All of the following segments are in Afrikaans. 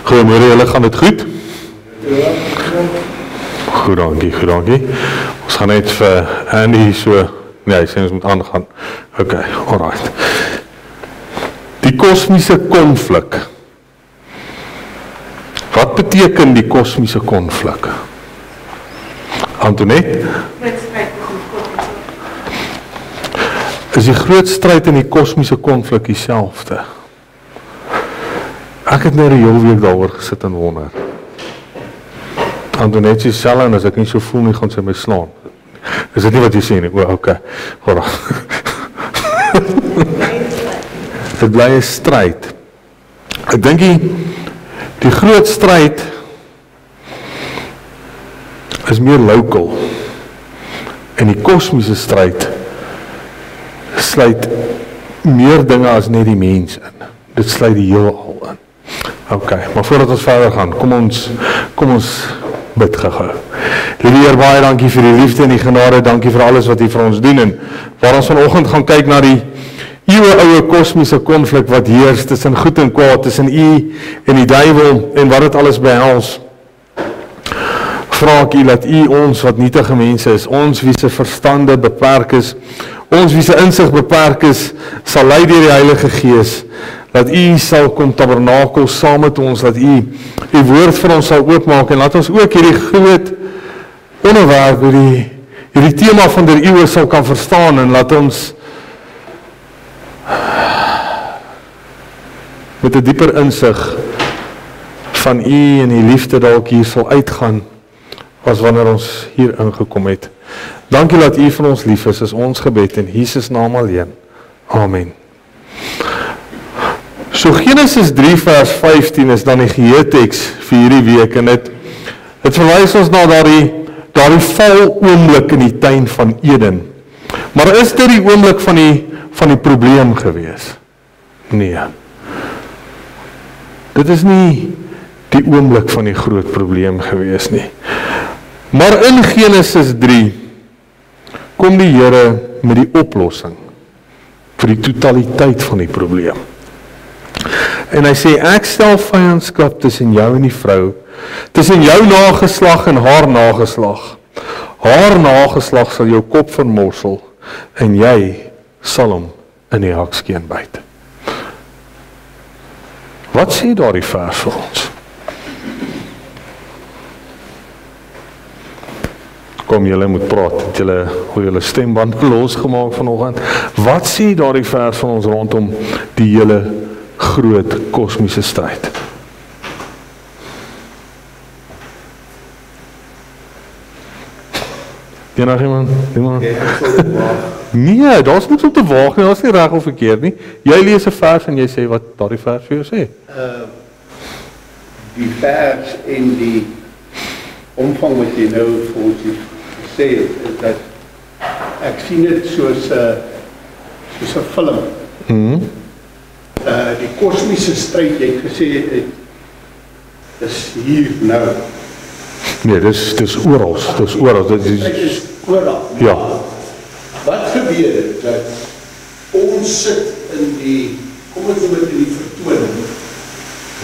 Goeiemôre, julle, gaan dit goed? Goed, dankie, goed, dankie. Ons gaan net vir Andy so, nee, hy sê ons moet aangaan. Ok, alright. Die kosmiese konflik. Wat beteken die kosmiese konflik? Antoinette? Is die groot stryd in die kosmiese konflik dieselfde? Ek het nou die hele week daaroor gesit en wonder. Antoinette sê self en as ek nie so voel nie, gaan sy my slaan. Is dit nie wat jy sê nie? O, ok. Dit bly 'n stryd. Ek dink die groot stryd is meer local. En die kosmiese stryd sluit meer dinge as net die mens in. Dit sluit die heelal in. Ok, maar voordat ons verder gaan, kom ons bid gou. Liewe Heer, baie dankie vir die liefde en die genade, dankie vir alles wat U vir ons doen en waar ons vanoggend gaan kyk na die eeueoue kosmiese konflik wat heers tussen goed en kwaad, tussen U en die duiwel en wat dit alles behels. Vra ek U dat U ons wat nietige mense is, ons wie se verstande beperk is, ons wie se insig beperk is, sal lei deur die Heilige Gees, dat U sal kom tabernakel saam met ons, dat U woord vir ons sal oopmaak en laat ons ook hierdie groot onderwerp, hierdie tema van der eeue sal kan verstaan en laat ons met 'n dieper insig van U en die liefde dalk hier sal uitgaan as wanneer ons hier ingekom het. Dankie dat U vir ons lief is ons gebed in Jesus naam alleen. Amen. So Genesis 3 vers 15 is dan die geheeteks vir hierdie week en dit verwys ons na daardie val oomblik in die tuin van Eden. Maar is dit die oomblik van die probleem gewees? Nee. Dit is nie die oomblik van die groot probleem gewees nie. Maar in Genesis 3 kom die Here met die oplossing vir die totaliteit van die probleem. En hy sê, ek stel vyandskap tussen jou en die vrou, tussen jou nageslag en haar nageslag. Haar nageslag sal jou kop vermorsel, en jy sal hom in die hakskeen byt. Wat sê daardie vers vir ons? Kom, julle moet praat, het julle stemband losgemaak vanoggend. Wat sê daardie vers van ons rondom die hele groot kosmiese stryd? Enig iemand? Nee, daar is niks om te waag nie, daar is nie reg of verkeerd nie. Jy lees 'n vers en jy sê wat daardie vers vir jou sê. Die vers en die omvang wat jy nou vir ons gesê het, is dat ek sien dit soos 'n film. Die kosmiese stryd, jy het gesê, is hier nou. Nee, dis oral, dis oral. Dit is oral. Ja. Wat gebeur het, dat ons sit in die, kom ons noem dit in die vertoning,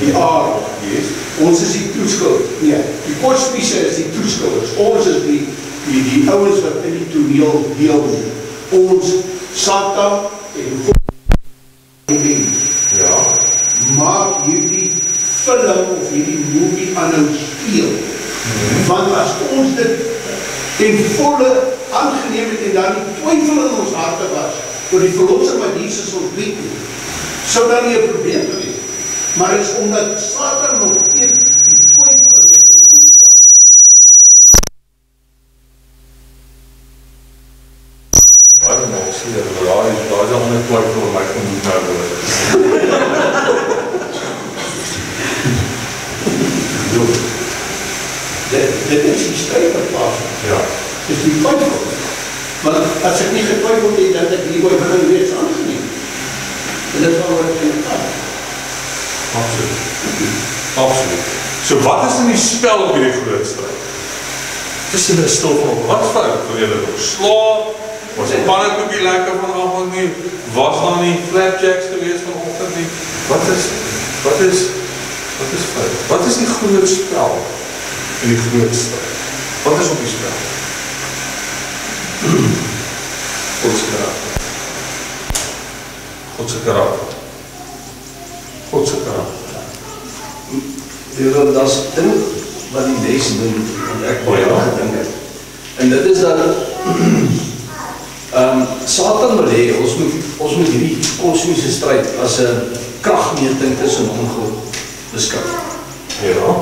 die aarde, ons is die toeskouers, nee, die kosmiese is die toeskouers, ons is die ouens wat in die toneel deelneem, ons, Satan en God, ja, maak hierdie film of hierdie movie aanhou speel, want as ons dit ten volle aangeneem het en dan die twyfel in ons harte was oor die verlosser wat Jesus ons bied, sou dan nie 'n probleem gewees. Maar het is omdat Satan nog die twyfel in ons gemoed staat. Baie mense hier, daar is al 'n twyfel in my gemoed nou. Dit is die strijd wat plaasvind. Ja. Dis die twyfel. Want as ek nie getwyfeld het, dat ek die oorwinning reeds aangeneem. En dit is al wat ek in het had. Absoluut. Absoluut. So wat is in die spel op hierdie groot strijd? Dis julle stil van wat fout? Wil julle nog slaap? Was die pannenkoekie lekker vanavond nie? Was daar nie flapjacks geweest vanoggend nie? Wat is fout? Wat is die groot spel en die groot stryd? Wat is op die spel? Godse karakter. Godse karakter. Godse karakter. Dat is ding wat die les doen, wat ek baie gedink het. En dit is dat Satan wil hê, ons moet hierdie kosmiese stryd as 'n kragmeting tussen hom en God beskou. Ja.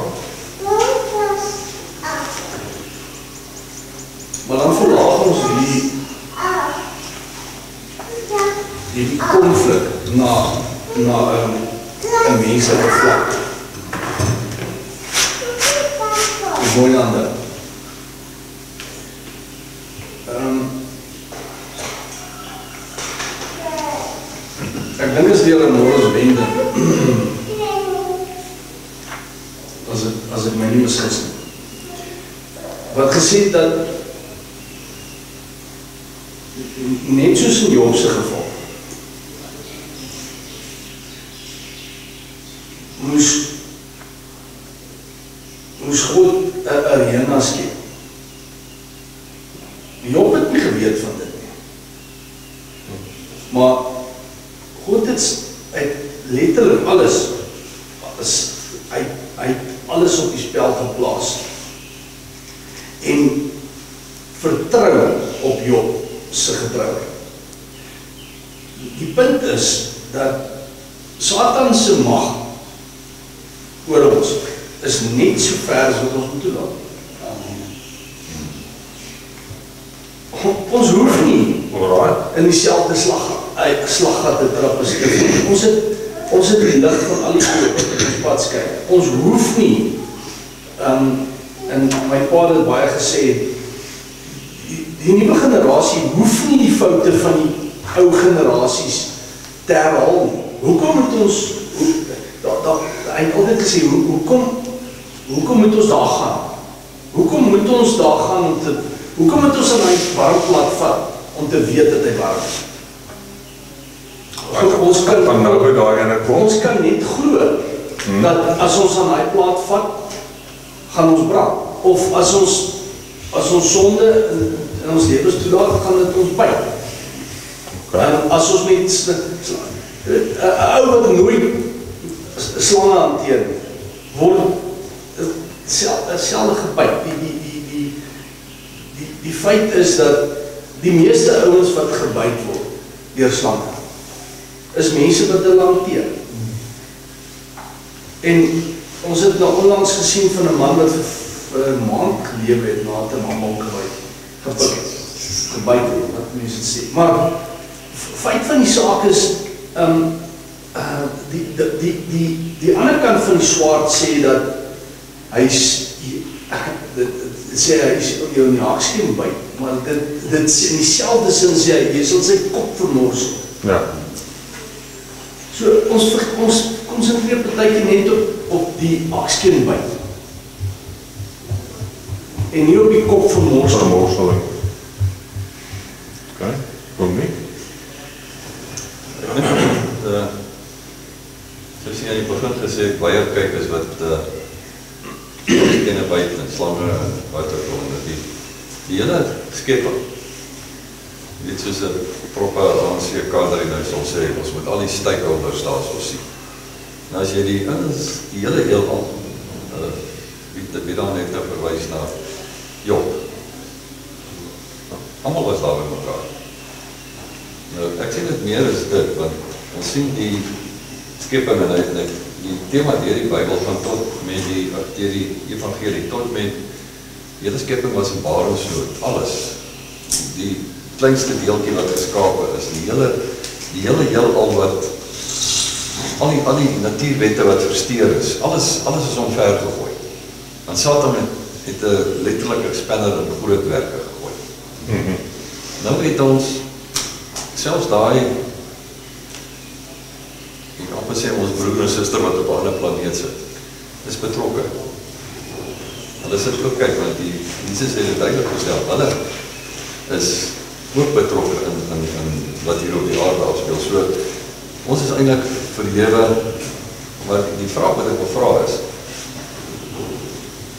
Maar dan verlaag ons hierdie konflik na 'n menslike vlak. Mooi aan dit. Ek dink is deur 'n Morris wending. As ek my nie misgis nie. Wat gesê het dat net soos in Job se geval moes God 'n arena skep. Job het nie geweet van dit nie. Maar God het letterlik alles hy het alles op die spel geplaas. En vertrou op Job se getrouheid. Die punt is dat Satan se mag oor ons is net so ver as wat ons moet toelaat. Ons hoef nie in dieselfde slaggat te trap as ons het die lig van al die goed op ons pad skyn. Ons hoef nie, en my pa het baie gesê, die nuwe generasie hoef nie die foute van die ou generasies te herhaal nie. Hoekom moet ons, hy het altyd gesê, hoekom moet ons daar gaan? Hoekom moet ons daar gaan hoekom moet ons aan hy warmplat vat om te weet dat hy warm is? Ons kan net glo dat as ons aan hy plaat vat, gaan ons brand. Of as ons sonde in ons lewens toelaat, gaan dit ons byt. As ons met 'n ou wat nooit slange hanteer word selfde gebyt. Die feit is dat die meeste ouens wat gebyt word deur slange is mense wat hulle hanteer. En ons het nou onlangs gesien van 'n man wat vir 'n maand gelewe het na 'n mamma gebyt het, wat mense sê. Maar feit van die saak is die ander kant van die swaard sê dat hy sê hy is jou in die haakskeen byt, maar dit sê in dieselfde sin sê hy sal sy kop vermorsel. Ja. So ons konsentreer partykeer net op die haakskeen byt. En nie op die kop vermorseling. Okay, kom nie. Soos jy aan die begin gesê, baie kykers wat ene byt en slange en wat ook al, die hele skepping, net soos 'n proper ANC kader nou sal sê, ons moet al die stakeholders daar so sien. Nou as jy die hele heelal, wie dan net verwys na Job, almal was daar by mekaar. Nou, ek sê dit meer as dit, want ons sien die skepping en die thema deur die Bybel van tot met deur die evangelie, tot met die hele skepping was in baringsnood, alles. Die kleinste deeltjie wat geskape is, die hele heelal wat al die natuurwette wat versteur is, alles is omver gegooi. Want Satan het 'n letterlike spanner in groot werke gegooi. Nou het ons selfs daai, ek kan amper sê ons broer en suster wat op 'n ander planeet sit, is betrokke. Hulle sit ook kyk, want Jesus het dit duidelik gestel, hulle is ook betrokke in wat hier op die aarde afspeel. So, ons is eintlik vir die lewe, maar die vraag wat ek wil vra is,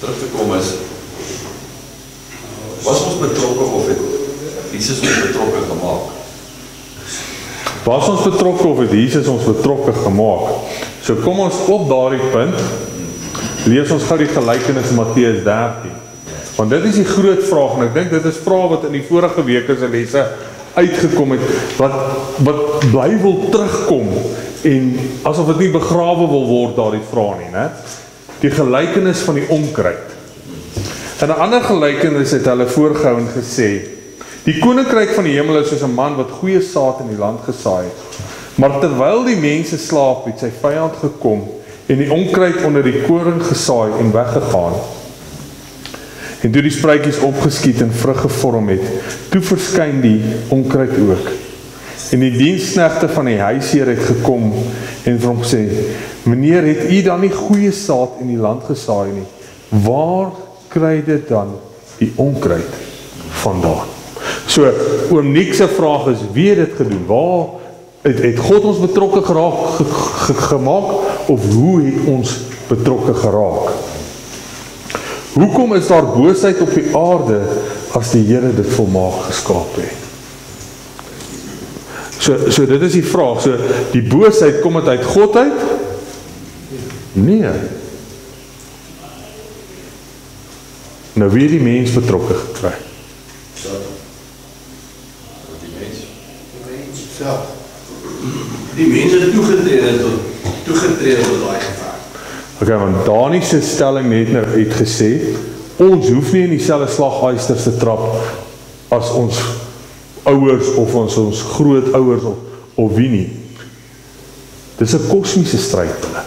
terug te kom is, was ons betrokke of het Jesus ons betrokke gemaak? Was ons betrokke of het Jesus ons betrokke gemaak? So kom ons op daardie punt, lees ons gou die gelykenis in Matteus 13. Want dit is die groot vraag, en ek dink dit is vraag wat in die vorige weke se lesse uitgekom het, wat bly wil terugkom, en asof dit nie begrawe wil word daardie vraag nie, né? Die gelykenis van die onkruid. In 'n ander gelykenis het hulle voorgehou en gesê, die koninkryk van die hemel is soos 'n man wat goeie saad in die land gesaai het. Maar terwyl die mense slaap, het sy vyand gekom en die onkruid onder die koring gesaai en weggegaan. En toe die spruitjies opgeskiet en vrug gevorm het, toe verskyn die onkruid ook. En die diensknegte van die huisheer het gekom en vir hom gesê, meneer, het u dan nie goeie saad in die land gesaai nie? Waar kry dit dan die onkruid vandaan? So, oom Niek se vraag is, wie het dit gedoen? Waar het God ons betrokke gemaak, of hoe het ons betrokke geraak? Hoekom is daar boosheid op die aarde, as die Here dit volmaak geskaap het? So dit is die vraag, so die boosheid, kom het uit God uit? Nee. Nou wie het die mens betrokke gekry? Die mense het toegetree tot daai gevaar. Okay, want Dani se stelling net nou het gesê, ons hoef nie in dieselfde slaghuisters te trap as ons ouers of ons grootouers of wie nie. Dis 'n kosmiese stryd hulle.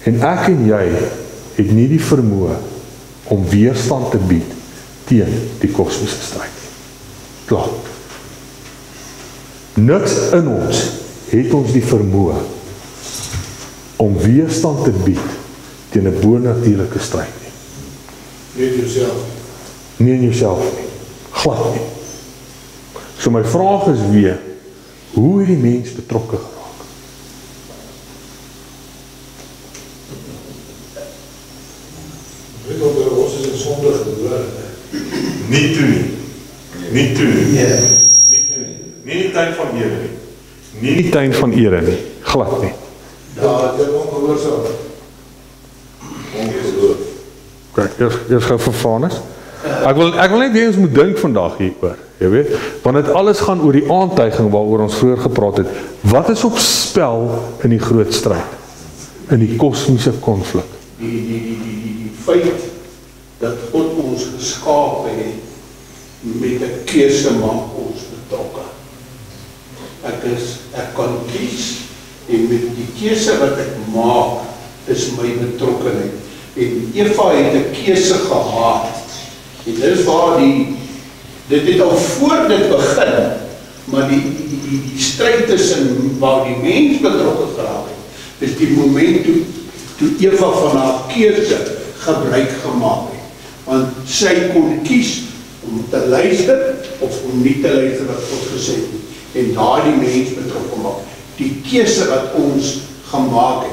En ek en jy het nie die vermoë om weerstand te bied teen die kosmiese stryd. Klaar. Niks in ons het ons die vermoë om weerstand te bied teen 'n bonatuurlike stryd nie. Nie in jouself. Nie in jouself nie. Glad nie. So my vraag is weer, hoe het die mens betrokke geraak? Weet wat ons is in sonde gebore. Nie toe nie. Nie toe nie. Ja. Nie toe nie. Nie in die tuin van Ede nie. Nie in die tuin van Ede nie. Glad nie. Ja, dit is ongehoorsaam. Ongehoorsaam. Kijk, eers gou vervaan is. Ek wil net weer ons moet dink vandag hieroor, jy weet, want dit alles gaan oor die aantuiging waaroor ons vroeër gepraat het. Wat is op spel in die groot stryd? In die kosmiese konflik? Die feit dat God ons geskaap het met 'n keuse maak ons betrokke. Ek kan kies en met die keuse wat ek maak is my betrokkenheid. En Eva het 'n keuse gehad. En dit is waar dit het al voor dit begin, maar die stryd tussen waar die mens betrokke geraak het, is die moment toe Eva van haar keuse gebruik gemaak het. Want sy kon kies om te luister of om nie te luister wat God gesê het. En daar die mens betrokke maak. Die keuse wat ons gemaak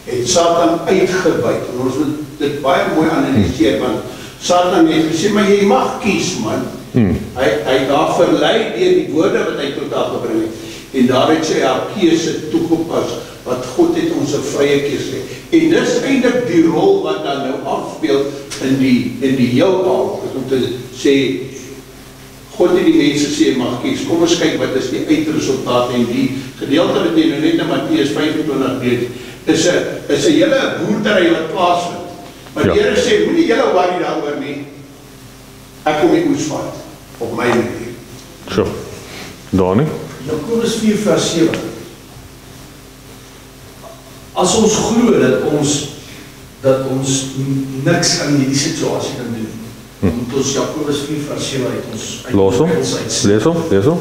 het Satan uitgebuit. En ons moet dit baie mooi analyseer, want Satan het gesê, maar jy mag kies, man. Hy daar verlei deur die woorde wat hy tot haar gebring het. En daar het sy haar keuse toegepas, wat God het ons 'n vrye keuse. En dis eintlik die rol wat dan nou afspeel in die heelal, om te sê, God het die mense sê, mag kies. Kom ons kyk wat is die uitresultaat, en die gedeelte wat jy nou net in Matteus 25 lees, is 'n hele boerdery wat plaasvind. Maar die Here sê, moenie julle worry daaroor nie. Ek kom die oes vat op my manier. So, Dani? Jakobus 4 vers 7. As ons glo dat ons niks aan hierdie situasie kan doen, moet ons Jakobus 4 vers 7 uit ons Lees hom.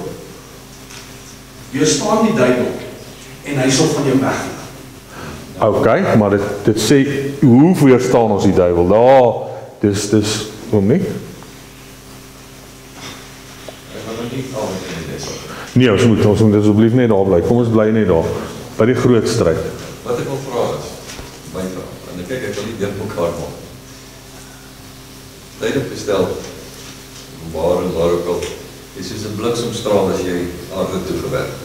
Weerstaan die duiwel en hy sal van jou wegneem. Okay, maar dit sê, hoe weerstaan ons die duiwel? Dis, hoekom nie? Nee, ons moet dit asseblief net daar bly. Kom ons bly net daar, by die groot stryd. Wat ek wil vra is, by kyk, ek wil nie deur mekaar maak. Duidelik gestel, waar en waar ook al, is soos 'n bliksemstraal as jy aarde toe gewerk.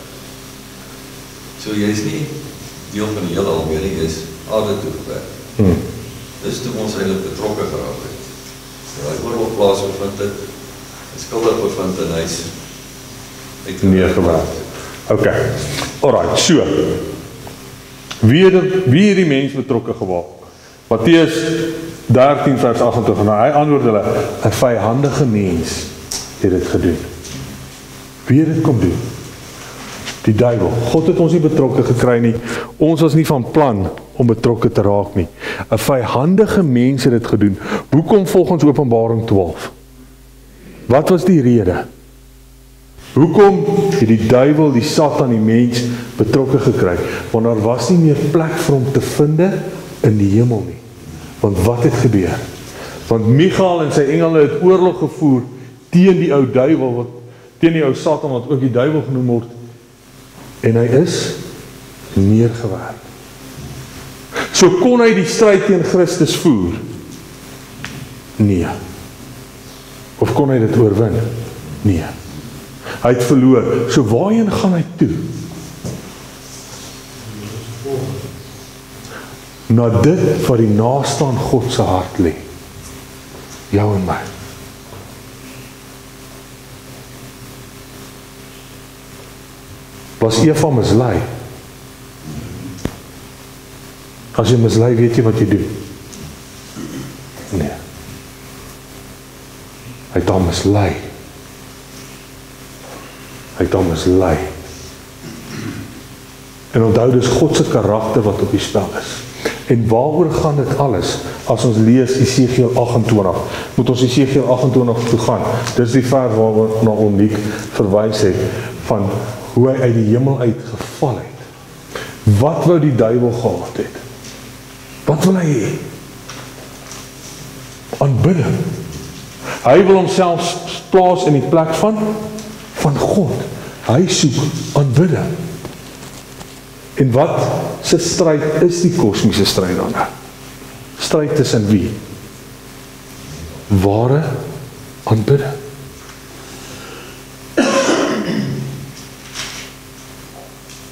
So jy is nie deel van die hele al meer nie, jy is aarde toe gewerk. Dis toe ons eintlik betrokke geraak het. Die oorlog plaasgevind het, skuldig bevind en hy is neergewerk. Ok, alright, so. Wie het die mens betrokke gemaak? Matteus 13 vers 28, nou hy antwoord hulle, 'n vyhandige mens het dit gedoen. Wie het dit kom doen? Die duiwel. God het ons nie betrokke gekry nie. Ons was nie van plan om betrokke te raak nie. 'n vyhandige mens het dit gedoen. Hoekom volgens Openbaring 12? Wat was die rede? Hoekom het die duiwel, die Satan, die mens betrokke gekry? Want daar was nie meer plek vir hom te vinde in die hemel nie. Want wat het gebeur? Want Michael en sy engele het oorlog gevoer teen die ou duiwel, teen die ou Satan, wat ook die duiwel genoem word, en hy is neergewerk. So kon hy die stryd teen Christus voer? Nee. Of kon hy dit oorwin? Nee. Hy het verloor. So waarheen gaan hy toe? Na dit wat die naaste aan God se hart lê. Jou en my. Was Eva mislei? As jy mislei, weet jy wat jy doen? Nee. Hy het hom mislei. Hy het hom mislei. En onthou, dis God se karakter wat op die spel is. En waaroor gaan dit alles? As ons lees Esegiel 28, moet ons Esegiel 28 toe gaan. Dis die vers waar we na Uniek verwys het, van hoe hy uit die hemel uitgeval het. Wat wou die duiwel gehad het? Wat wil hy hê? Aanbidding. Hy wil homself plaas in die plek van God. Hy soek aanbidding. En wat se stryd is die kosmiese stryd dan? Stryd tussen wie? Ware aanbidding.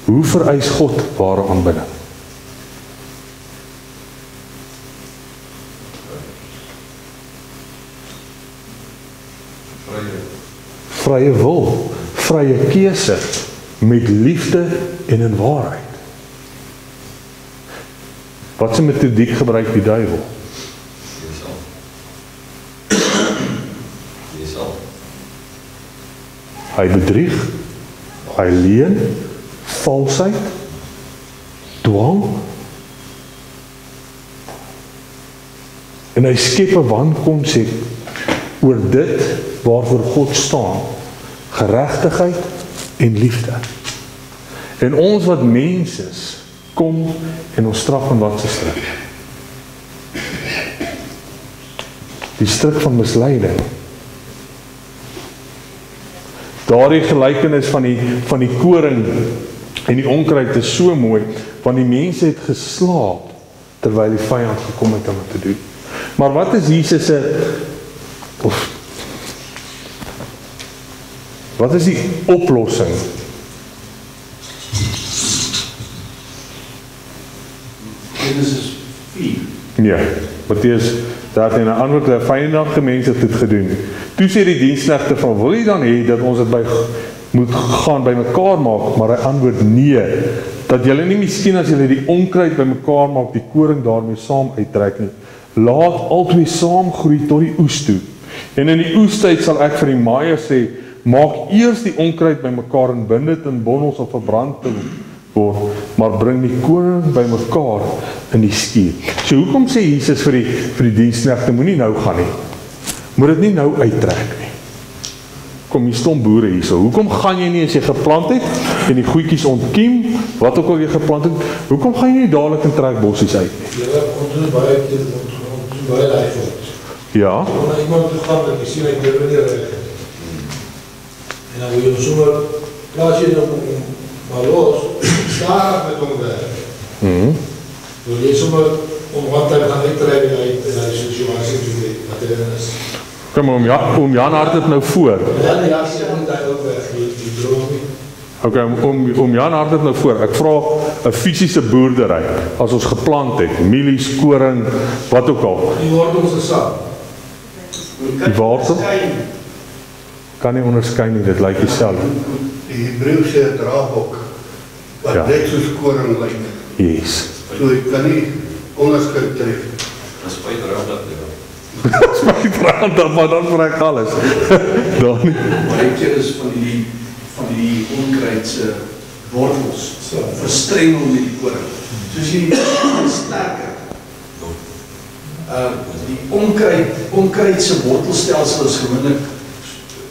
Hoe vereis God ware aanbidding? Vrye wil, vrye keuse, met liefde en in waarheid. Wat se metodiek gebruik die duiwel? Hy bedrieg, hy leuen, valsheid, dwang, en hy skep 'n wankonsep oor dit waarvoor God staan, geregtigheid en liefde. En ons wat mens is, kom en ons straf van wat se stryk? Die stryk van misleiding. Daardie gelykenis van die koring en die onkruid is so mooi, want die mense het geslaap terwyl die vyand gekom het om dit te doen. Maar wat is Jesus se wat is die oplossing? Genesis 4. Ja, Matteus 13 'n antwoord, 'n vyhandige mens het dit gedoen. Toe sê die diensknegte van, wil jy dan hê dat ons dit moet gaan by mekaar maak? Maar hy antwoord, nee, dat julle nie miskien as julle die onkruid by mekaar maak, die koring daarmee saam uittrek nie. Laat albei saam groei tot die oes toe. En in die oestyd sal ek vir die maaier sê, maak eers die onkruid by mekaar en bind dit in bondels of verbrand te word, maar bring die koring by mekaar in die skuur. So hoekom sê Jesus vir die diensknegte, moenie nou gaan nie. Moet dit nie nou uittrek nie. Kom, hier stom boere hierso. Hoekom gaan jy nie as jy geplant het en die goedjies ontkiem, wat ook al jy geplant het, hoekom gaan jy nie dadelik in trek bossies uit nie? Ja, ons doen baie keer, ons doen baie live wordt. Ja. Want iemand toe gaan, dat jy sien, ek wil nie reg het. En dan wil jy sommer, plaas jy dan maar los, starig met hom werk. Wil jy sommer om wat tyd gaan uittrek en uit in die situasie toe wat hy in is. Kom oom Jan Hart nou voor. Ja, ja, sy moet hy ook weg, die droom nie. Okay, oom Jan Hart nou voor. Ek vra 'n fisiese boerdery as ons geplant het, mielies, koring, wat ook al. Die wortels is saam. Die wortel kan nie onderskei nie, dit lyk dieselfde. Die Hebreëse draadbok wat Ja. net soos koring lyk. Yes. So ek kan nie onderskei tref. Dat is R5 dat jy. My brand, maar dan vra ek alles. Dan Baie keer is van die onkruidse wortels verstrengel met die koring. Soos hierdie is sterker. Die onkruidse wortelstelsel is gewoonlik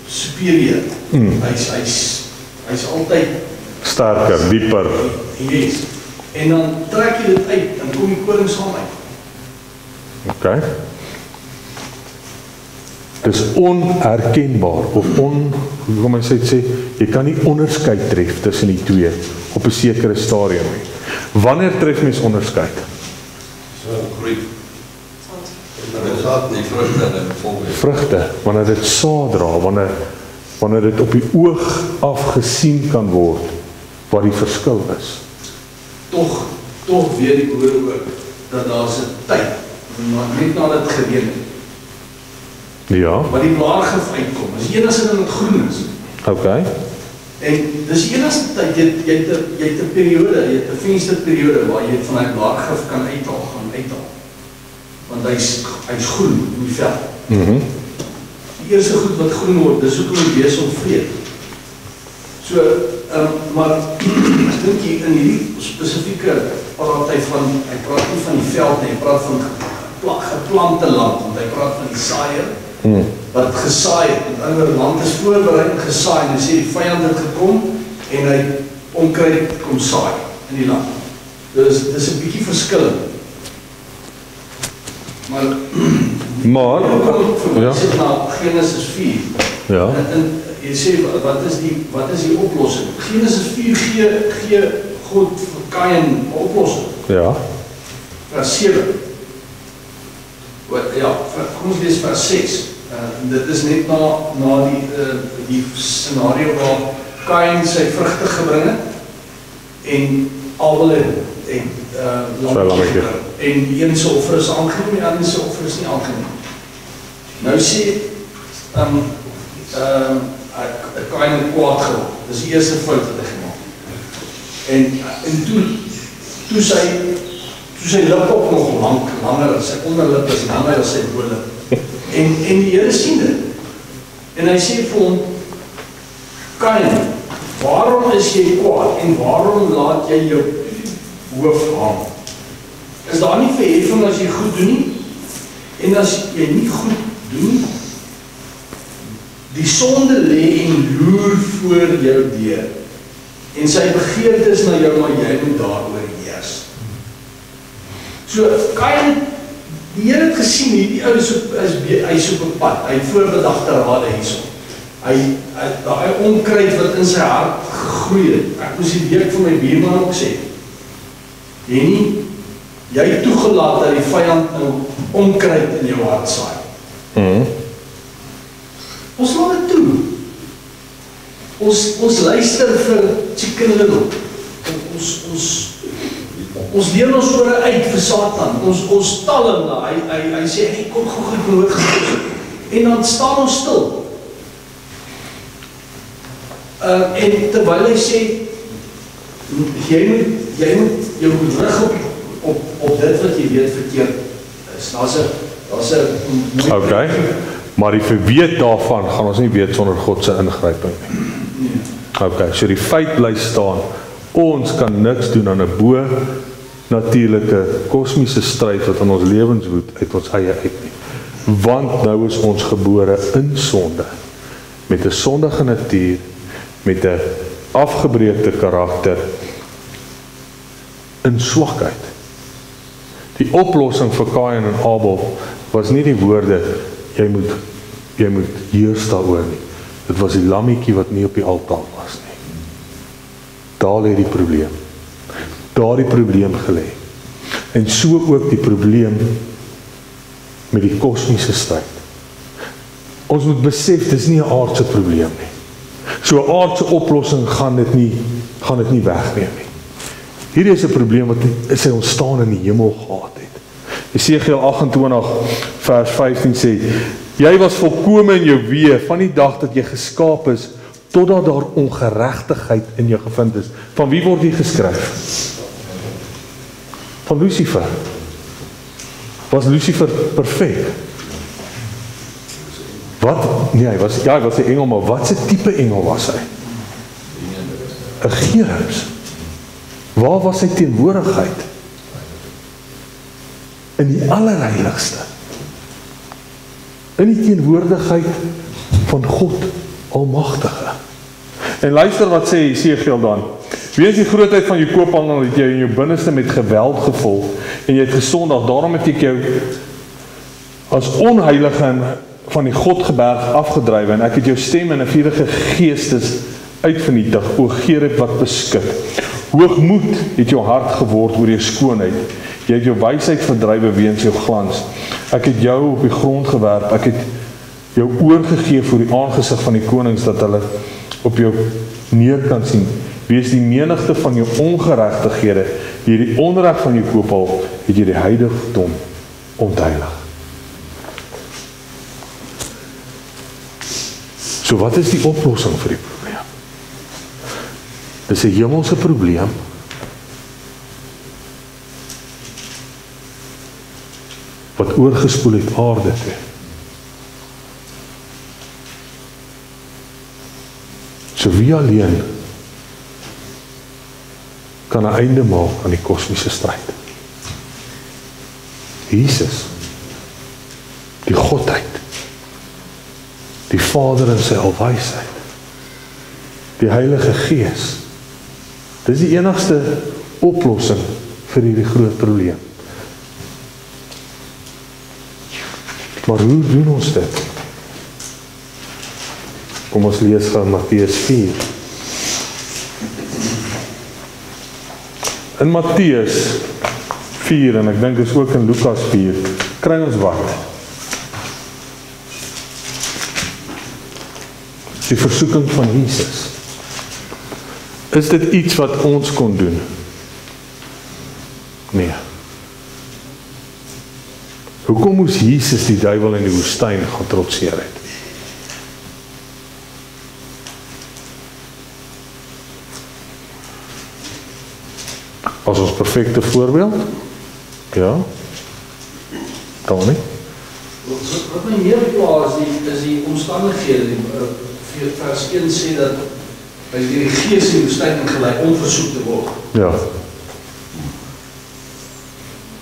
superieur. Hy's altyd sterker, dieper. yes. En dan trek jy dit uit, dan kom die koring saam uit. Okay. Dis onherkenbaar of hoe kom ek sê, jy kan nie onderskeid tref tussen die twee op 'n sekere stadium nie. Wanneer tref mens onderskeid? So groei. Die vrugte en die volgende. Vrugte, wanneer dit saad dra, wanneer dit op die oog af gesien kan word wat die verskil is. Toch weet die boer ook dat daar's 'n tyd net nadat dit gereën het. Ja, Wat die blaargif uitkom, is die enigste ding wat groen is. okay. En dis die enigste tyd, jy het 'n periode, jy het 'n vensterperiode waar jy van die blaargif kan uithaal. Want hy's groen in die veld. Die eerste goed wat groen word, dis hoekom die besem vreet. So, maar ek dink hier in hierdie spesifieke praat hy praat nie van die veld nie, hy praat van geplante land, want hy praat van die saaier, wat gesaai het, met ander land is voorbereid en gesaai, en hy sê die vyand het gekom, en hy onkruid kom saai in die land. Dus dit is 'n bietjie verskillend. Maar Ja. Sê na Genesis 4. Ja. En jy sê wat is die oplossing? Genesis 4 gee God vir Kain 'n oplossing. Ja. Vers 7. Kom ons lees vers 6. Dit is net na die scenario waar Kain sy vrugte gebring het en Abel het lammetjie. en die een se offer is aangeneem, die ander se offer is nie aangeneem. Nou sê Kain het kwaad geword. Dis die eerste fout wat hy gemaak het. En toe sy lip ook nog langer, sy onderlip is langer as sy boonlip. En die Here sien dit. En hy sê vir hom, Kain, waarom is jy kwaad en waarom laat jy jou hoof hang? Is daar nie verheffing as jy goed doen nie? En as jy nie goed doen, die sonde lê en loer voor jou deur. En sy begeerte is na jou, maar jy moet daaroor heers. So, Kain, die Here het gesien, die ou is op 'n pad, hy het voorbedagte rade hierso. Hy onkruid wat in sy hart gegroei het. Ek moes die week vir my buurman ook sê, jy het toegelaat dat die vyand nou onkruid in jou hart saai. Ons laat dit toe. Ons luister vir Chicken Little. Ons leer ons ore uit vir Satan. Ons tal hom, hy sê, hey, kom gou hoor. En dan staan ons stil. En terwyl hy sê, jy moet jou rug op dit wat jy weet verkeerd is. Daar's 'n Okay. Maar die verweet daarvan gaan ons nie weet sonder God se ingryping nie. Okay, so die feit bly staan, ons kan niks doen aan 'n bo-natuurlike kosmiese stryd wat in ons lewens woed uit ons eie uit nie. Want nou is ons gebore in sonde, met 'n sondige natuur, met 'n afgebreekte karakter, in swakheid. Die oplossing vir Kain en Abel was nie die woorde, jy moet heers daaroor nie. Dit was die lammetjie wat nie op die altaar was nie. Daar lê die probleem. Daar die probleem gelê. En so ook die probleem met die kosmiese stryd. Ons moet besef, dis nie 'n aardse probleem nie. So 'n aardse oplossing gaan dit nie wegneem nie. Hierdie is 'n probleem wat sy ontstaan in die hemel gehad het. Jesegiel 28 vers 15 sê, jy was volkome in jou weë van die dag dat jy geskaap is, totdat daar ongeregtigheid in jou gevind is. Van wie word jy geskryf? Van Lucifer. Was Lucifer perfek? Wat? Nee, hy was 'n engel, maar wat se tipe engel was hy? 'n Gerubs. Waar was sy teenwoordigheid? In die allerheiligste. In die teenwoordigheid van God Almagtige. En luister wat sê Jesegiel dan. Wees die grootheid van jou koophandel het jy in jou binneste met geweld gevolg en jy het gesondig, daarom het ek jou as onheilige en van die Godgeberg afgedrywe en ek het jou stem in 'n vurige geestes uitvernietig, o Gerub wat beskik. Hoogmoed het jou hart geword oor jou skoonheid. Jy het jou wysheid verdrywe weens jou glans. Ek het jou op die grond gewerp, ek het jou oorgegee voor die aangesig van die konings, dat hulle op jou neer kan sien. Wees die menigte van jou ongeregtighede, hierdie onreg van jou koopal, het jy die heiligdom ontheilig. So wat is die oplossing vir die probleem? Dis 'n hemelse probleem. Wat oorgespoel het aarde toe. So wie alleen kan 'n einde maak aan die kosmiese stryd? Jesus, die Godheid, die Vader in sy alwysheid, die Heilige Gees. Dis die enigste oplossing vir hierdie groot probleem. Maar hoe doen ons dit? Kom ons lees van Matteus 4. In Matteus 4, en ek dink is ook in Lukas 4, kry ons wat? Die versoeking van Jesus. Is dit iets wat ons kon doen? Nee. Hoekom moes Jesus die duiwel in die woestyn gaan trotseer het? As ons perfekte voorbeeld? Ja. Kan nie. Wat my meer pla is die omstandighede. Vers 1 sê dat hy die Gees in die woestyn ingelei om versoek te word. Ja.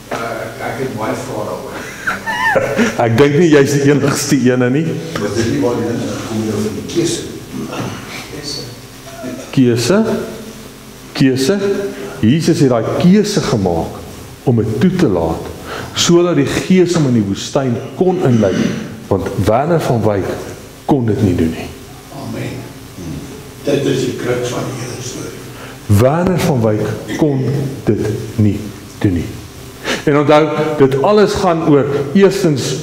Ek het baie vrae daaroor. Ek dink nie jy's die enigste ene nie. Was dit nie waar die kom oor die keuse? Keuse. Jesus het daai keuse gemaak om dit toe te laat, sodat die Gees hom in die woestyn kon inlei, want Werner van Wyk kon dit nie doen nie. Amen. Dit is die crux van die hele storie. Werner van Wyk kon dit nie doen nie. En onthou, dit alles gaan oor eerstens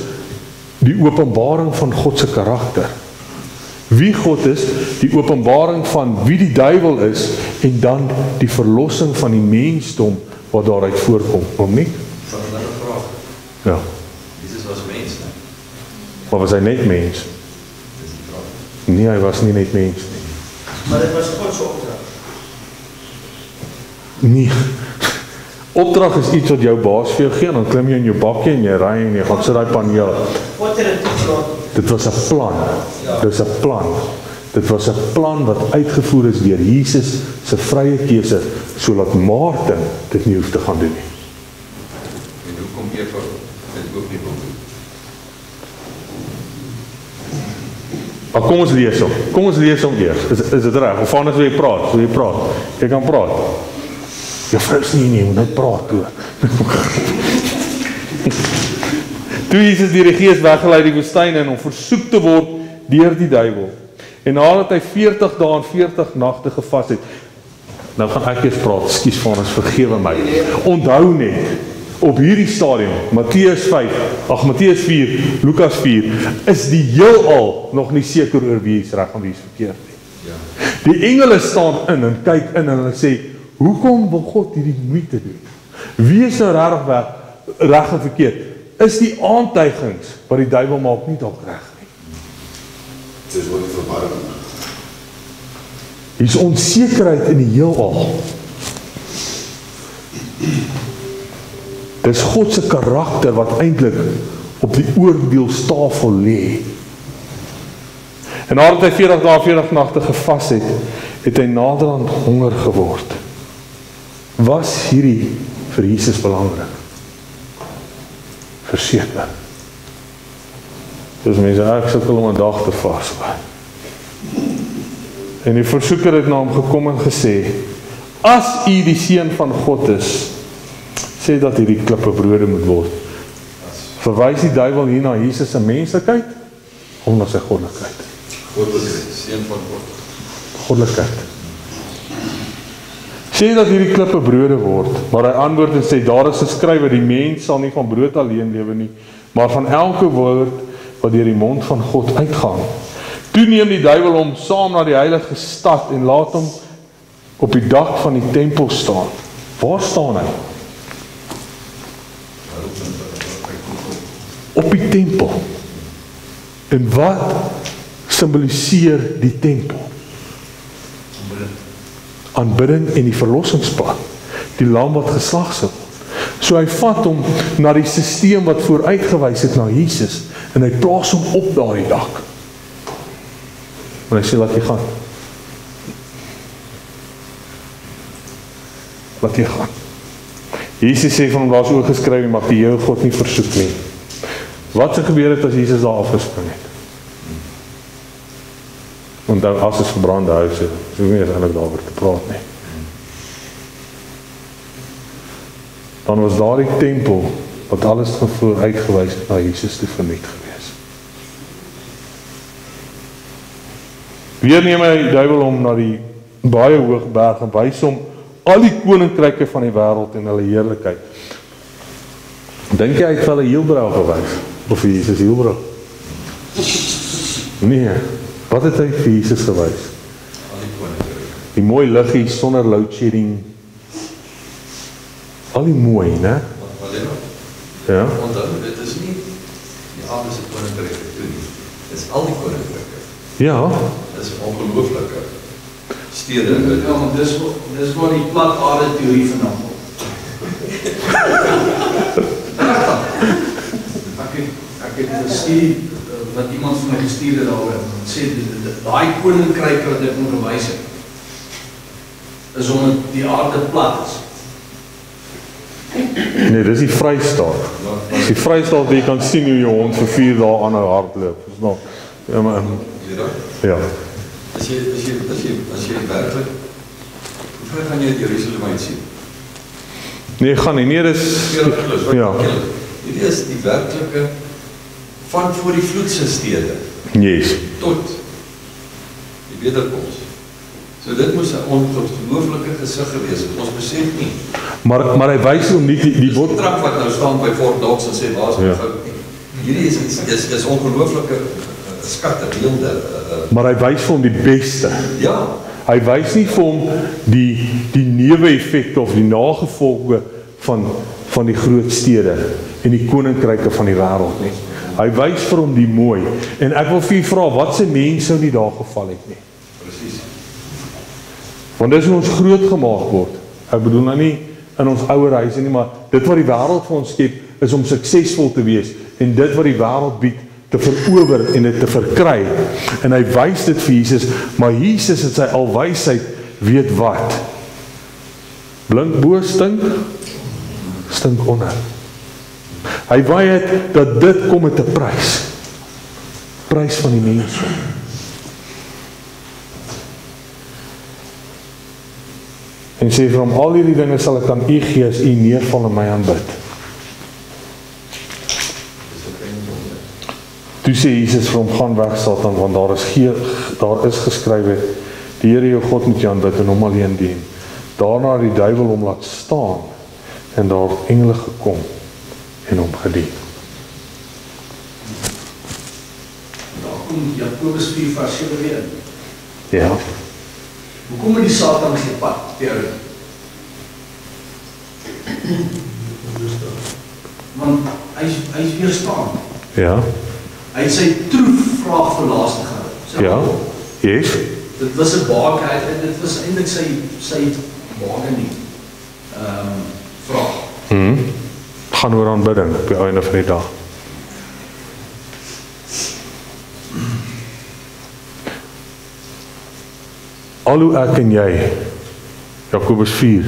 die openbaring van God se karakter. Wie God is, die openbaring van wie die duiwel is, en dan die verlossing van die mensdom wat daaruit voorkom. Om nie? Van 'n vraag. Ja. Jesus was mens, né? Maar was hy net mens? Dis die vraag. Nee, hy was nie net mens nie. Maar dit was God se opdrag. Nee. Opdrag is iets wat jou baas vir jou gee, en dan klim jy in jou bakkie en jy ry en jy gaan sit daai paneel. Wat het dit gevra? Dit was 'n plan. Dit was 'n plan. Dit was 'n plan wat uitgevoer is deur Jesus se vrye keuse, sodat Maarten dit nie hoef te gaan doen nie. En hoe kom Eva dit ook nie wil doen? Maar kom ons lees hom. Kom ons lees hom eers. Is dit reg? Of anders wil jy praat? Wil jy praat? Jy kan praat. Jou vrou sê nie, moet net praat toe. Toe Jesus die Gees weggelei die woestyn en om versoek te word deur die duiwel. En nadat hy 40 dae en 40 nagte gevas het, nou gaan ek eers praat, ekskuus vir ons, vergewe my. op hierdie stadium, Matteus 4, Lukas 4, is die heelal nog nie seker oor wie is reg en wie is verkeerd nie. Die engele staan in en kyk in en hulle sê, hoekom wil God hierdie moeite doen? Wie is nou reg en verkeerd? Is die aantuigings wat die duiwel maak nie dalk reg nie? Dit is wat verwarring. Hier is onsekerheid in die heelal. Dis God se karakter wat eintlik op die oordeelstafel lê. En nadat hy 40 dae 40 nagte gevas het hy naderhand honger geword. Was hierdie vir Jesus belangrik? Verseker. Dus mense, ek sukkel om 'n dag te vas. En die versoeker het na hom gekom en gesê, as u die seun van God is, sê dat hierdie klippe brode moet word. Verwys die duiwel hier na Jesus se menslikheid, of na sy goddelikheid? Goddelikheid, seun van God. Goddelikheid. Sê dat hierdie klippe brode word, maar hy antwoord en sê, daar is geskrywe, die mens sal nie van brood alleen lewe nie, maar van elke woord wat deur die mond van God uitgaan. Toe neem die duiwel hom saam na die heilige stad en laat hom op die dak van die tempel staan. Waar staan hy? Op die tempel. En wat simboliseer die tempel? Aanbidding en die verlossingsplan. Die lam wat geslag sal word. So hy vat hom na die sisteem wat vooruitgewys het na Jesus en hy plaas hom op daardie dak. En hy sê, laat jy gaan. Laat jy gaan. Jesus sê van hom, daar is ook geskryf, jy mag die Here God nie versoek nie. Wat se gebeur het as Jesus daar afgespring het? Want dan as is verbrande huise, so nie is eintlik daaroor te praat nie. Dan was daar die tempel, wat alles vooruitgewys het na Jesus te verniet gewees. Weer neem hy die duiwel om na die baie hoë berg en wys hom al die koninkryke van die wêreld en hulle heerlikheid. Dink jy hy het vir hulle heelbrau gewys? Of vir Jesus heelbrau? Nee, wat het hy vir Jesus gewys? Al die koninkryke. Die mooi liggies sonder load shedding. Al die mooi, né? Ja. Onthou, dit is nie die aardse koninkryke toe nie. Dit is al die koninkryke. Ja. Dit is ongelooflike stede. Ja, maar dis waar die plat aarde teorie vandaan kom. Ek het 'n studie wat iemand vir my gestuur het daaroor en sê daai koninkryke wat ek moet gewys het is omdat die aarde plat is. Nee, dis die Vrystaat. Dis die Vrystaat waar jy kan sien hoe jou hond vir 4 dae aanhou hardloop. Verstaan? Ja, maar ja. As jy werklik, hoe ver gaan jy uit Jerusalem uit sien? Nee, gaan nie. Nee, dis ja. Hierdie is die werklike van voor die vloedse stede Yes. tot die wederkoms. So dit moes 'n ongelooflike gesig gewees het. Ons besef nie. Maar hy wys hom nie die bord trap wat nou staan by Fort Knox en sê waar is my goud nie. Hierdie is ongelooflike skatte, beelde. Maar hy wys vir hom die beste. Ja. Hy wys nie vir hom die neeweffekte of die nagevolge van die groot stede en die koninkryke van die wêreld nie. Hy wys vir hom die mooi. En ek wil vir u vra, wat se mens sou nie daar geval het nie? Presies. Want dis hoe ons groot gemaak word. Ek bedoel nou nie in ons ouer huise nie, maar dit wat die wêreld vir ons skep, is om suksesvol te wees. En dit wat die wêreld bied, te verower en dit te verkry. En hy wys dit vir Jesus, maar Jesus in sy alwysheid weet wat. Blink bo stink, stink onder. Hy weet dat dit kom met 'n prys. Prys van die mense. En sê vir hom, al hierdie dinge sal ek aan u gee as u neerval en my aanbid. Toe sê Jesus vir hom, gaan weg Satan, want daar is geskrywe, die Here jou God moet jy aanbid en hom alleen dien. Daarna het die duiwel hom laat staan en daar het engele gekom en hom gedien. Daar kom Jakobus 4 vers 7 weer in. Ja, Hoekom moet die Satan geen pad teer? Want hy is weerstaan. ja, Hy het sy troefvraag verlaas gehou. ja, yes, Dit was 'n baak, dit was eintlik sy baak nie. Vraag. gaan oor aanbidding op die einde van die dag. Al hoe ek en jy Jakobus 4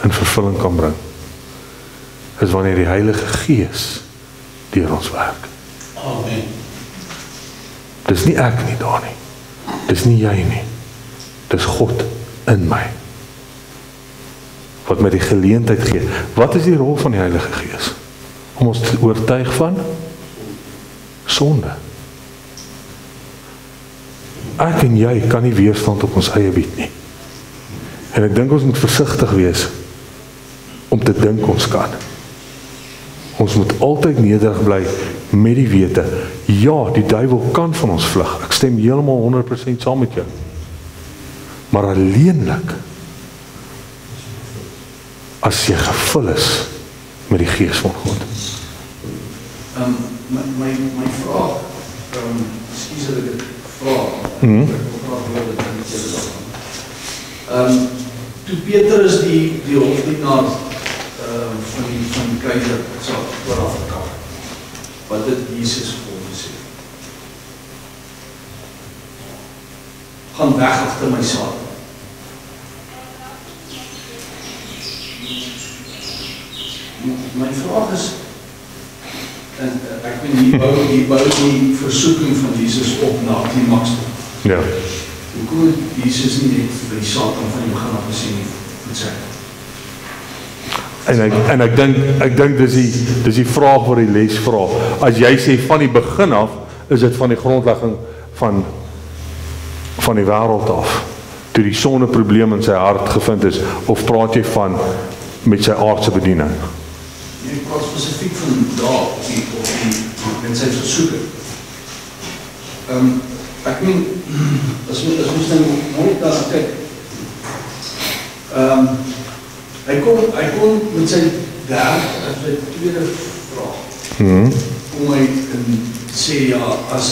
in vervulling kan bring, is wanneer die Heilige Gees deur ons werk. Amen. Dis nie ek nie daar nie. Dis nie jy nie. Dis God in my. Wat my die geleentheid gee. Wat is die rol van die Heilige Gees? Om ons te oortuig van sonde. Ek en jy kan nie weerstand op ons eie bied nie. En ek dink ons moet versigtig wees om te dink ons kan. Ons moet altyd nederig bly met die wete, ja, die duiwel kan van ons vlug. Ek stem heeltemal 100% saam met jou. Maar alleenlik as jy gevul is met die Gees van God. My vraag, excuse dat ek dit vraag, toe Petrus die hofdienaar van die keizer sal oor afgekap, wat het Jesus vir hom gesê? Gaan weg agter my Satan. My vraag is, en ek weet hier bou die versoeking van Jesus op na klimaks toe. Ja. Hoekom het Jesus nie net vir die Satan van jou gaan afgesien nie, moet sê? En ek dink dis die vraag wat die les vra. As jy sê van die begin af, is dit van die grondlegging van die wêreld af, toe die sondeprobleem in sy hart gevind is, of praat jy van met sy aardse bediening? Ek praat spesifiek van daar, met sy versoeking. Ek meen, as ons nou mooi daar kyk, hy kon met sy tweede vraag, kom hy en sê, ja, as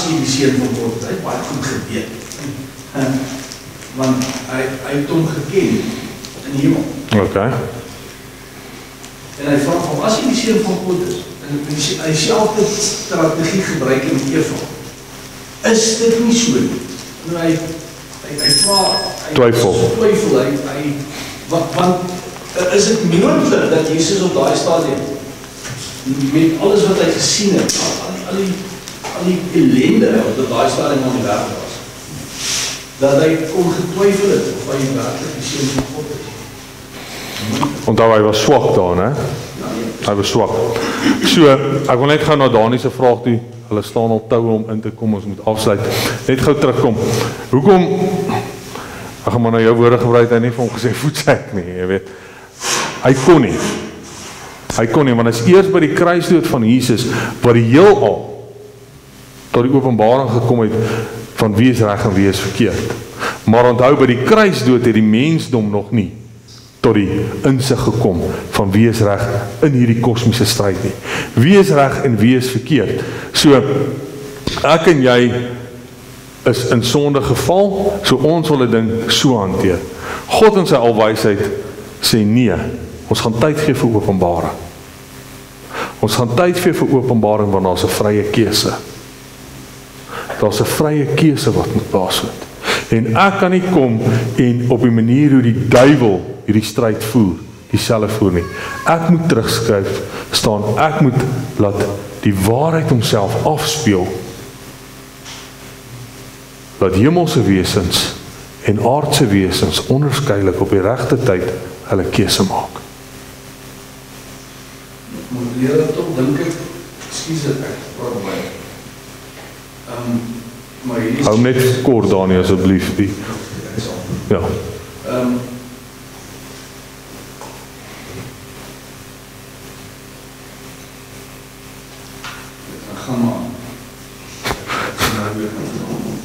hy die seun van God, hy het baie goed geweet, want hy het hom geken in die hemel. Okay. En hy vraag van, as hy die seun van God is, en hy self die strategie gebruik in Eva, is dit nie so nie? Nou hy vraag, Twyfel, want is dit moontlik dat Jesus op daai stadium, met alles wat hy gesien het, al die ellende wat op daai stadium aan die wêreld was, dat hy kon getwyfel het of hy werklik die seun van God is? onthou hy was swak daar, né? Hy was swak. So, ek wil net gou na Dani se vraag toe. Hulle staan al toue om in te kom, ons moet afsluit. Net gou terugkom. Hoekom, ek gaan maar nou jou woorde gebruik, hy nie vir hom gesê voetsek nie, jy weet. Hy kon nie, want hy is eers by die kruisdood van Jesus, waar die heelal tot die openbaring gekom het, van wie is reg en wie is verkeerd. Maar onthou, by die kruisdood het die mensdom nog nie tot die insig gekom van wie is reg in hierdie kosmiese stryd nie. Wie is reg en wie is verkeerd. So, ek en jy is in sonde geval, so ons wil die ding so hanteer. God in sy alwysheid sê nee, ons gaan tyd gee vir openbaring. Ons gaan tyd gee vir openbaring, want daar's 'n vrye keuse. Daar's 'n vrye keuse wat moet plaasvind. En ek kan nie kom en op die manier hoe die duiwel hierdie stryd voer, dieselfde voer nie. Ek moet terugskryf staan, ek moet laat die waarheid homself afspeel. Laat hemelse wesens en aardse wesens onderskeidelik op die regte tyd hulle keuse maak. Maar leer toch dink ek, excuse ek, waarbij. Maar hierdie... Hou net kort, Dani, asseblief. Ja. Gaan maar.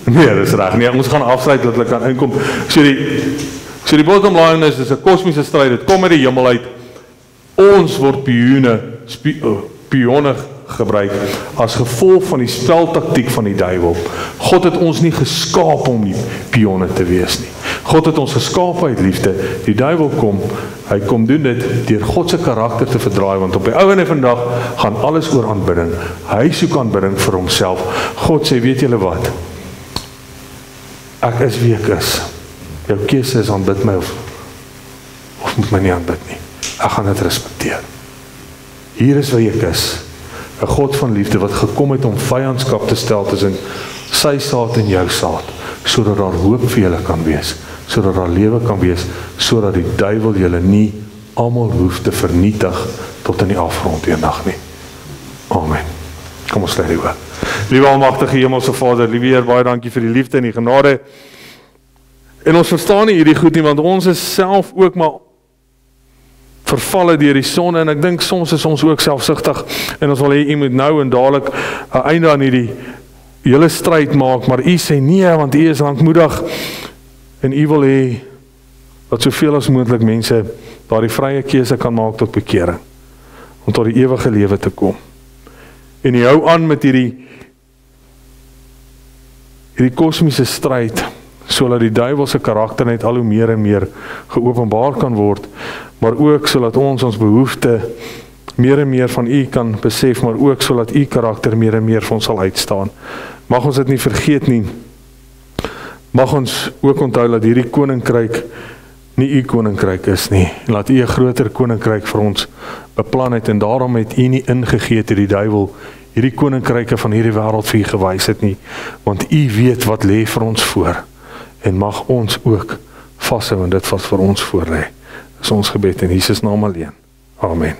Nee, dis reg. Nee, ons gaan afsluit dat hulle kan inkom. So die bottom line is, dis 'n kosmiese stryd. Dit kom uit die hemel uit. Ons word pionne gebruik as gevolg van die speltaktiek van die duiwel. God het ons nie geskaap om nie pionne te wees nie. God het ons geskaap uit liefde. Die duiwel kom, hy kom doen dit deur God se karakter te verdraai, want op die ou en vandag gaan alles oor aanbidding. Hy soek aanbidding vir homself. God sê, weet julle wat? Ek is wie ek is. Jou keuse is aanbid my of moet my nie aanbid nie. Ek gaan dit respekteer. Hier is wie ek is. 'n God van liefde wat gekom het om vyandskap te stel tussen sy saad en jou saad, sodat daar hoop vir julle kan wees, sodat daar lewe kan wees, sodat die duiwel julle nie almal hoef te vernietig tot in die afgrond eendag nie. Amen. Kom ons sluit die oë. Liewe almagtige Hemelse Vader, liewe Heer, baie dankie vir die liefde en die genade. En ons verstaan nie hierdie goed nie, want ons is self ook maar vervalle deur die sonde, en ek dink soms is ons ook selfsugtig, en ons wil hê, u moet nou en dadelik 'n einde aan hierdie hele stryd maak, maar u sê nee, want u is lankmoedig, en u wil hê, dat soveel as moontlik mense daardie vrye keuse kan maak tot bekering, om tot die ewige lewe te kom. En u hou aan met hierdie kosmiese stryd, sodat die duiwel se karakter net al hoe meer en meer geopenbaar kan word, maar ook sodat ons behoefte meer en meer van u kan besef, maar ook sodat u karakter meer en meer vir ons sal uitstaan. Mag ons dit nie vergeet nie. Mag ons ook onthou dat hierdie koninkryk nie u koninkryk is nie, en laat u 'n groter koninkryk vir ons beplan het, en daarom het u nie ingegee te die duiwel hierdie koninkryke van hierdie wêreld vir u gewys het nie, want u weet wat lê vir ons voor, en mag ons ook vashou in dit wat vir ons voor lê. Dis ons gebed in Jesus naam alleen. Amen.